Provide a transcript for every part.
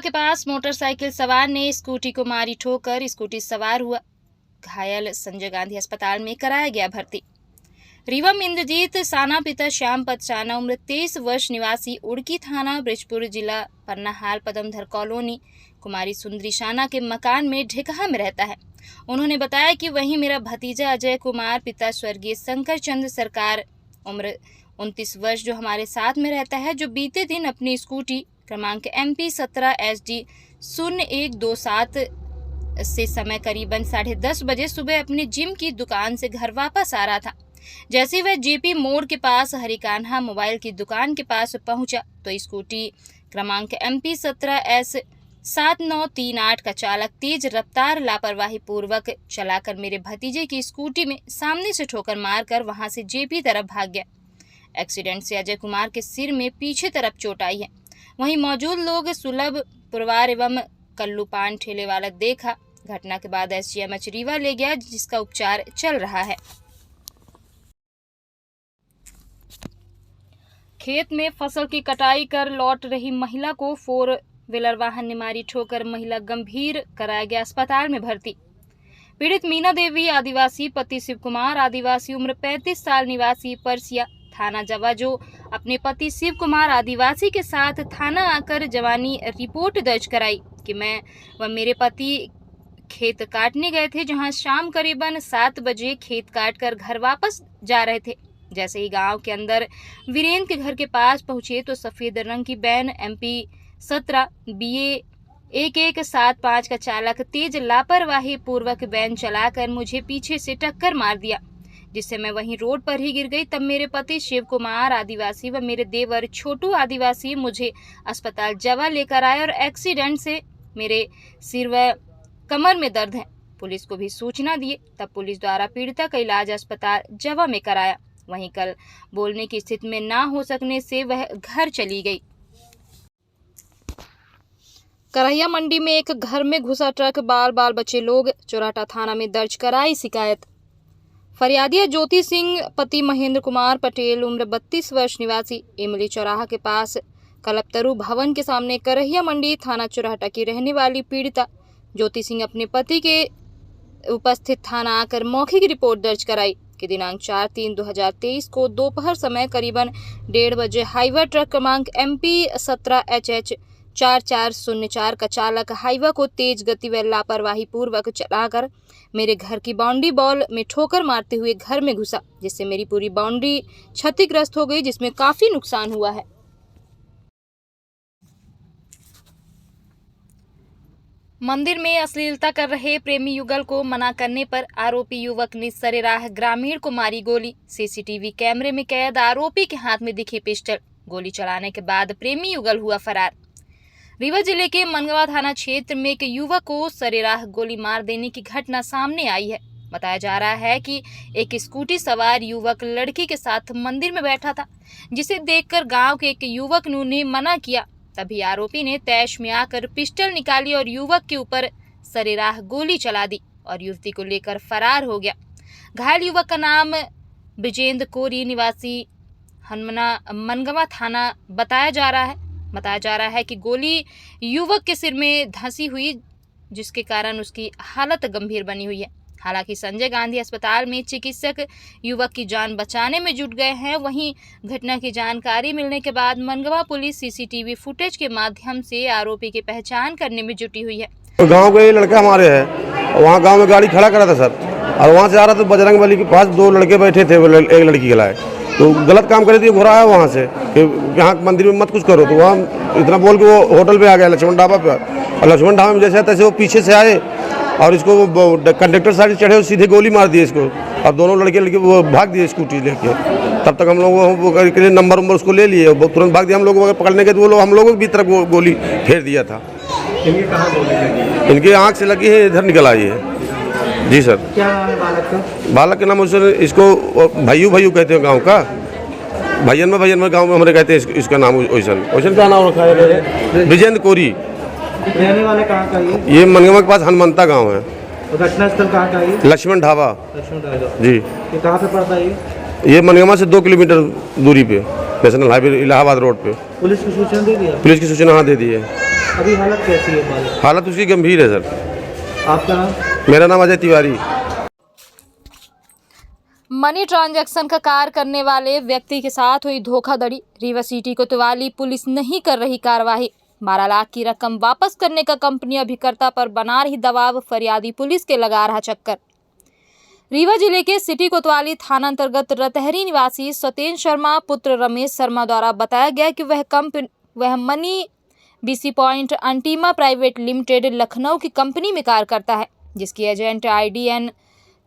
के पास मोटरसाइकिल सवार ने स्कूटी को मारी ठोकर, स्कूटी सवार हुआ घायल, संजय गांधी अस्पताल में कराया गया भर्ती। रिवम इंद्रजीत साना पिता श्यामपत साना उम्र 23 वर्ष निवासी उड़की थाना बृजपुर जिला पन्नाहाल पदमधर कॉलोनी कुमारी सुंदरी शाना के मकान में ढिकहा में रहता है। उन्होंने बताया कि वहीं मेरा भतीजा अजय कुमार पिता स्वर्गीय शंकर चंद्र सरकार उम्र 29 वर्ष जो हमारे साथ में रहता है, जो बीते दिन अपनी स्कूटी क्रमांक MP 17 SD 0127 से समय करीबन 10:30 बजे सुबह अपनी जिम की दुकान से घर वापस आ रहा था। जैसे वह JP मोड़ के पास हरिकान्हा मोबाइल की दुकान के पास पहुंचा तो स्कूटी क्रमांक MP 17 S 7938 का चालक तेज रफ्तार लापरवाही पूर्वक चलाकर मेरे भतीजे की स्कूटी में सामने से ठोकर मारकर वहां से JP तरफ भाग गया। एक्सीडेंट से अजय कुमार के सिर में पीछे तरफ चोट आई है। वहीं मौजूद लोग सुलभ पुरवार एवं कल्लू पान ठेले वाला देखा। घटना के बाद SGMH रीवा ले गया, जिसका उपचार चल रहा है। खेत में फसल की कटाई कर लौट रही महिला को 4 व्हीलर वाहन ने मारी ठोकर, महिला गंभीर कराया गया अस्पताल में भर्ती। पीड़ित मीना देवी आदिवासी, पति शिव कुमार आदिवासी उम्र 35 साल निवासी परसिया थाना जवा, जो अपने पति शिव कुमार आदिवासी के साथ थाना आकर जवानी रिपोर्ट दर्ज कराई कि मैं व मेरे पति खेत काटने गए थे, जहां शाम करीबन 7 बजे खेत काटकर घर वापस जा रहे थे। जैसे ही गांव के अंदर वीरेंद्र के घर के पास पहुंचे तो सफेद रंग की वैन MP 17 BA 1175 का चालक तेज लापरवाही पूर्वक वैन चलाकर मुझे पीछे से टक्कर मार दिया, जिससे मैं वहीं रोड पर ही गिर गई। तब मेरे पति शिव कुमार आदिवासी व मेरे देवर छोटू आदिवासी मुझे अस्पताल जवा लेकर आए और एक्सीडेंट से मेरे सिर व कमर में दर्द है। पुलिस को भी सूचना दिए, तब पुलिस द्वारा पीड़िता का इलाज अस्पताल जवा में कराया। वहीं कल बोलने की स्थिति में ना हो सकने से वह घर चली गई। करहिया मंडी में एक घर में घुसा ट्रक, बाल बचे लोग, चौराटा थाना में दर्ज कराई शिकायत। फरियादिया ज्योति सिंह पति महेंद्र कुमार पटेल उम्र 32 वर्ष निवासी इमली चौराहा के पास कल्पतरू भवन के सामने करहिया मंडी थाना चौराटा की रहने वाली पीड़िता ज्योति सिंह अपने पति के उपस्थित थाना आकर मौखिक रिपोर्ट दर्ज कराई कि दिनांक 4/3/2023 को दोपहर समय करीबन 1:30 बजे हाईवा ट्रक क्रमांक MP 17 HH 4404 का चालक हाईवा को तेज गति व लापरवाही पूर्वक चलाकर मेरे घर की बाउंड्री बॉल में ठोकर मारते हुए घर में घुसा, जिससे मेरी पूरी बाउंड्री क्षतिग्रस्त हो गई, जिसमें काफी नुकसान हुआ है। मंदिर में अश्लीलता कर रहे प्रेमी युगल को मना करने पर आरोपी युवक ने सरेराह ग्रामीण को मारी गोली। CCTV कैमरे में कैद आरोपी के हाथ में दिखी पिस्टल। गोली चलाने के बाद प्रेमी युगल हुआ फरार। रीवा जिले के मनगवा थाना क्षेत्र में एक युवक को सरेराह गोली मार देने की घटना सामने आई है। बताया जा रहा है कि एक स्कूटी सवार युवक लड़की के साथ मंदिर में बैठा था, जिसे देखकर गांव के एक युवक ने मना किया। तभी आरोपी ने तैश में आकर पिस्टल निकाली और युवक के ऊपर सरेराह गोली चला दी और युवती को लेकर फरार हो गया। घायल युवक का नाम ब्रिजेंद्र कोरी निवासी मनगवा थाना बताया जा रहा है कि गोली युवक के सिर में धंसी हुई, जिसके कारण उसकी हालत गंभीर बनी हुई है। हालांकि संजय गांधी अस्पताल में चिकित्सक युवक की जान बचाने में जुट गए हैं। वहीं घटना की जानकारी मिलने के बाद मनगवा पुलिस CCTV फुटेज के माध्यम से आरोपी की पहचान करने में जुटी हुई है। गांव का ये लड़का हमारे है, वहाँ गांव में गाड़ी खड़ा करा था सर, और वहाँ से आ रहा था बजरंग बली के पास 2 लड़के बैठे थे, एक लड़की के लाए तो गलत काम करे थे, घुराया वहाँ से कि यहाँ मंदिर में मत कुछ करो। तो वहाँ इतना बोल के वो होटल पे आ गया लक्ष्मण ढाबा पे, और लक्ष्मण ढाबा में जैसे तैसे वो पीछे से आए और इसको कंडक्टर साइड चढ़े और सीधे गोली मार दी इसको, और दोनों लड़के वो भाग दिए स्कूटी लेके। तब तक हम लोग के लिए नंबर उसको ले लिए, तुरंत भाग दिया। हम लोग पकड़ने के तो वो लोग हम लोगों की तरफ वो गोली फेर दिया था। इनकी कहाँ गोली लगी? इनकी आँख से लगी है, इधर निकल आई है। जी सर। क्या नाम है बालक का? बालक के नाम इसको भैयू कहते हैं गाँव का, भैयन में गाँव में हमारे कहते हैं इसका नाम ओइसन क्या नाम रखा है? ब्रिजेंद्र कोरी। रहने वाले कहाँ का ये मनगवा के पास हनुमंता गांव है। घटना स्थल कहाँ का है? लक्ष्मण ढाबा। जी। ये कहाँ पे पड़ता है? ये मनगवा से 2 किलोमीटर दूरी पे, नेशनल हाईवे इलाहाबाद रोड पे। पुलिस की सूचना दे दिया? पुलिस की सूचना हाँ दे दी है। अभी हालत कैसी है मालिक? हालत उसकी गंभीर है सर। आपका नाम? मेरा नाम अजय तिवारी। मनी ट्रांजैक्शन का कार्य करने वाले व्यक्ति के साथ हुई धोखाधड़ी। रीवा सिटी कोतवाली पुलिस नहीं कर रही कार्रवाई। 12 लाख की रकम वापस करने का कंपनी अभिकर्ता पर बना रही दबाव। फरियादी पुलिस के लगा रहा चक्कर। रीवा जिले के सिटी कोतवाली थाना अंतर्गत रतहरी निवासी सत्येंद्र शर्मा पुत्र रमेश शर्मा द्वारा बताया गया कि वह मनी बीसी पॉइंट अंटीमा प्राइवेट लिमिटेड लखनऊ की कंपनी में कार्य करता है, जिसकी एजेंट IDN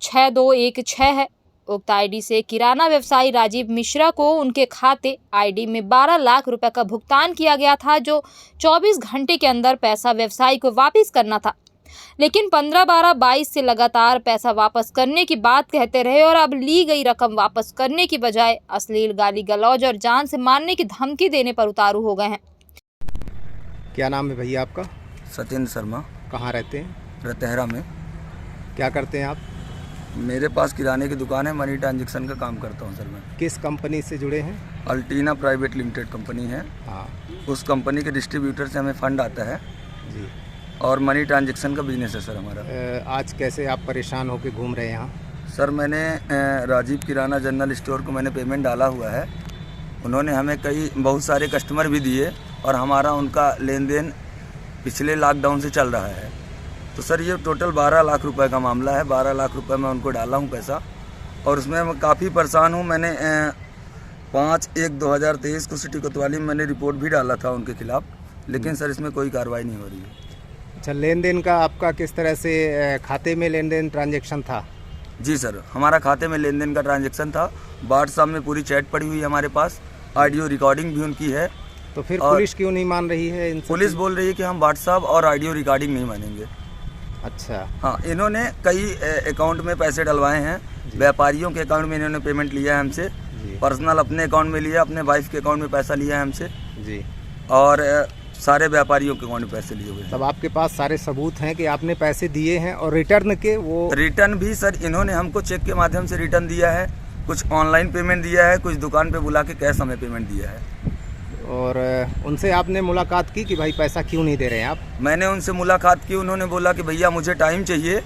6216 है। उक्त आईडी से किराना व्यवसायी राजीव मिश्रा को उनके खाते आईडी में 12 लाख रुपए का भुगतान किया गया था, जो 24 घंटे के अंदर पैसा व्यवसायी को वापस करना था। लेकिन 15, 12, 22 से लगातार पैसा वापस करने की बात कहते रहे और अब ली गई रकम वापस करने की बजाय अश्लील गाली गलौज और जान से मारने की धमकी देने पर उतारू हो गए हैं। क्या नाम है भैया आपका? सत्येंद्र शर्मा। कहाँ रहते हैं? रतहरा में। क्या करते हैं आप? मेरे पास किराने की दुकान है, मनी ट्रांजैक्शन का काम करता हूँ सर मैं। किस कंपनी से जुड़े हैं? अल्टीना प्राइवेट लिमिटेड कंपनी है। हाँ उस कंपनी के डिस्ट्रीब्यूटर से हमें फंड आता है जी। और मनी ट्रांजैक्शन का बिजनेस है सर हमारा। आज कैसे आप परेशान होकर घूम रहे हैं यहाँ? सर मैंने राजीव किराना जनरल स्टोर को मैंने पेमेंट डाला हुआ है। उन्होंने हमें बहुत सारे कस्टमर भी दिए और हमारा उनका लेन देन पिछले लॉकडाउन से चल रहा है। तो सर ये टोटल 12 लाख रुपए का मामला है। 12 लाख रुपए मैं उनको डाला हूँ पैसा, और उसमें मैं काफ़ी परेशान हूँ। मैंने 5/1/2023 को सिटी कोतवाली में मैंने रिपोर्ट भी डाला था उनके खिलाफ, लेकिन सर इसमें कोई कार्रवाई नहीं हो रही है। अच्छा, लेन देन का आपका किस तरह से खाते में लेन देन ट्रांजेक्शन था? जी सर, हमारा खाते में लेन देन का ट्रांजैक्शन था। व्हाट्सएप में पूरी चैट पड़ी हुई है हमारे पास, ऑडियो रिकॉर्डिंग भी उनकी है। तो फिर पुलिस क्यों नहीं मान रही है? पुलिस बोल रही है कि हम व्हाट्सएप और ऑडियो रिकॉर्डिंग नहीं मानेंगे। अच्छा हाँ, इन्होंने कई अकाउंट में पैसे डलवाए हैं। व्यापारियों के अकाउंट में इन्होंने पेमेंट लिया है हमसे, पर्सनल अपने अकाउंट में लिया, अपने वाइफ के अकाउंट में पैसा लिया है हमसे जी, और सारे व्यापारियों के अकाउंट में पैसे लिए हुए हैं। तब आपके पास सारे सबूत हैं कि आपने पैसे दिए हैं और रिटर्न के वो? रिटर्न भी सर इन्होंने हमको चेक के माध्यम से रिटर्न दिया है, कुछ ऑनलाइन पेमेंट दिया है, कुछ दुकान पे बुला के कैश हमें पेमेंट दिया है। और उनसे आपने मुलाकात की कि भाई पैसा क्यों नहीं दे रहे हैं आप? मैंने उनसे मुलाकात की, उन्होंने बोला कि भैया मुझे टाइम चाहिए।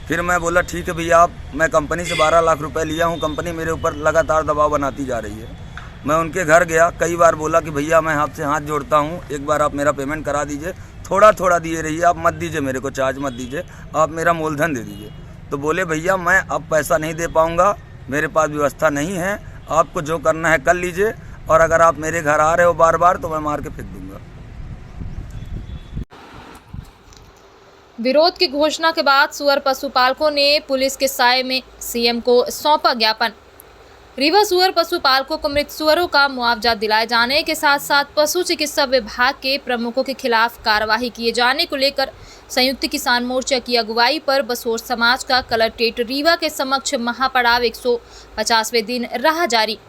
फिर मैं बोला ठीक है भैया, मैं कंपनी से 12 लाख रुपए लिया हूँ, कंपनी मेरे ऊपर लगातार दबाव बनाती जा रही है। मैं उनके घर गया, कई बार बोला कि भैया मैं आपसे हाथ जोड़ता हूँ, एक बार आप मेरा पेमेंट करा दीजिए, थोड़ा थोड़ा दिए रहिए, आप मत दीजिए मेरे को चार्ज मत दीजिए, आप मेरा मूलधन दे दीजिए। तो बोले भैया मैं अब पैसा नहीं दे पाऊँगा, मेरे पास व्यवस्था नहीं है, आपको जो करना है कर लीजिए, और अगर आप मेरे घर आ रहे हो बार बार तो मैं मार के फेंक दूंगा। विरोध की घोषणा के बाद सुअर पशुपालकों ने पुलिस के साए में CM को सौंपा ज्ञापन। रीवा सुअर पशुपालकों को मृत सुअरों का मुआवजा दिलाए जाने के साथ साथ पशु चिकित्सा विभाग के प्रमुखों के खिलाफ कार्रवाई किए जाने को लेकर संयुक्त किसान मोर्चा की अगुवाई पर बसोर समाज का कलेक्ट्रेट रीवा के समक्ष महापड़ाव 150वें दिन रहा जारी।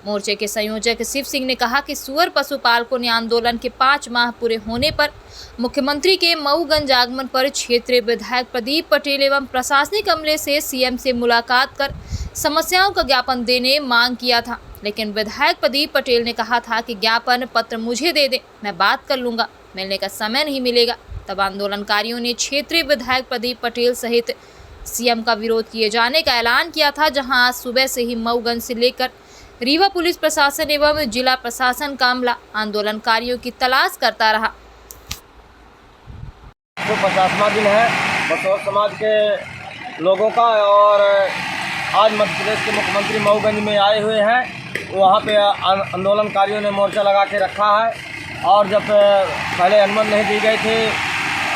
मोर्चे के संयोजक शिव सिंह ने कहा कि सुअर पशुपालकों ने आंदोलन के 5 माह पूरे होने पर मुख्यमंत्री के मऊगंज आगमन पर क्षेत्रीय विधायक प्रदीप पटेल एवं प्रशासनिक अमले से CM से मुलाकात कर समस्याओं का ज्ञापन देने मांग किया था, लेकिन विधायक प्रदीप पटेल ने कहा था कि ज्ञापन पत्र मुझे दे दें, मैं बात कर लूँगा, मिलने का समय नहीं मिलेगा। तब आंदोलनकारियों ने क्षेत्रीय विधायक प्रदीप पटेल सहित CM का विरोध किए जाने का ऐलान किया था, जहाँ आज सुबह से ही मऊगंज से लेकर रीवा पुलिस प्रशासन एवं जिला प्रशासन का अमला आंदोलनकारियों की तलाश करता रहा। 150वां दिन है बसोर समाज के लोगों का, और आज मध्य प्रदेश के मुख्यमंत्री मऊगंज में आए हुए हैं। वहाँ पे आंदोलनकारियों ने मोर्चा लगा के रखा है, और जब पहले अनुमति नहीं दी गई थी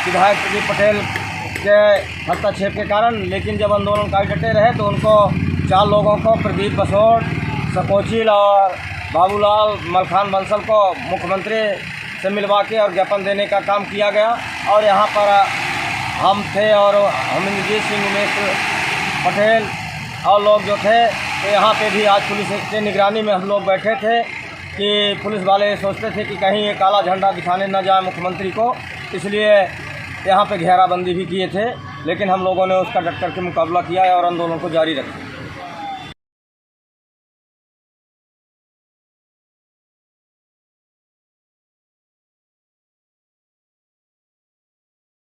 विधायक प्रदीप पटेल के हस्तक्षेप के कारण, लेकिन जब आंदोलनकारी डटे रहे तो उनको 4 लोगों को, प्रदीप बसोर, सकोचिल और बाबूलाल मलखान बंसल को मुख्यमंत्री से मिलवा के और ज्ञापन देने का काम किया गया। और यहाँ पर हम थे और हमिंद्रजीत सिंह, उमेश पटेल और लोग जो थे, तो यहाँ पे भी आज पुलिस की निगरानी में हम लोग बैठे थे कि पुलिस वाले सोचते थे कि कहीं ये काला झंडा दिखाने न जाए मुख्यमंत्री को, इसलिए यहाँ पे घेराबंदी भी किए थे, लेकिन हम लोगों ने उसका डट कर के मुकाबला किया और आंदोलन को जारी रखा।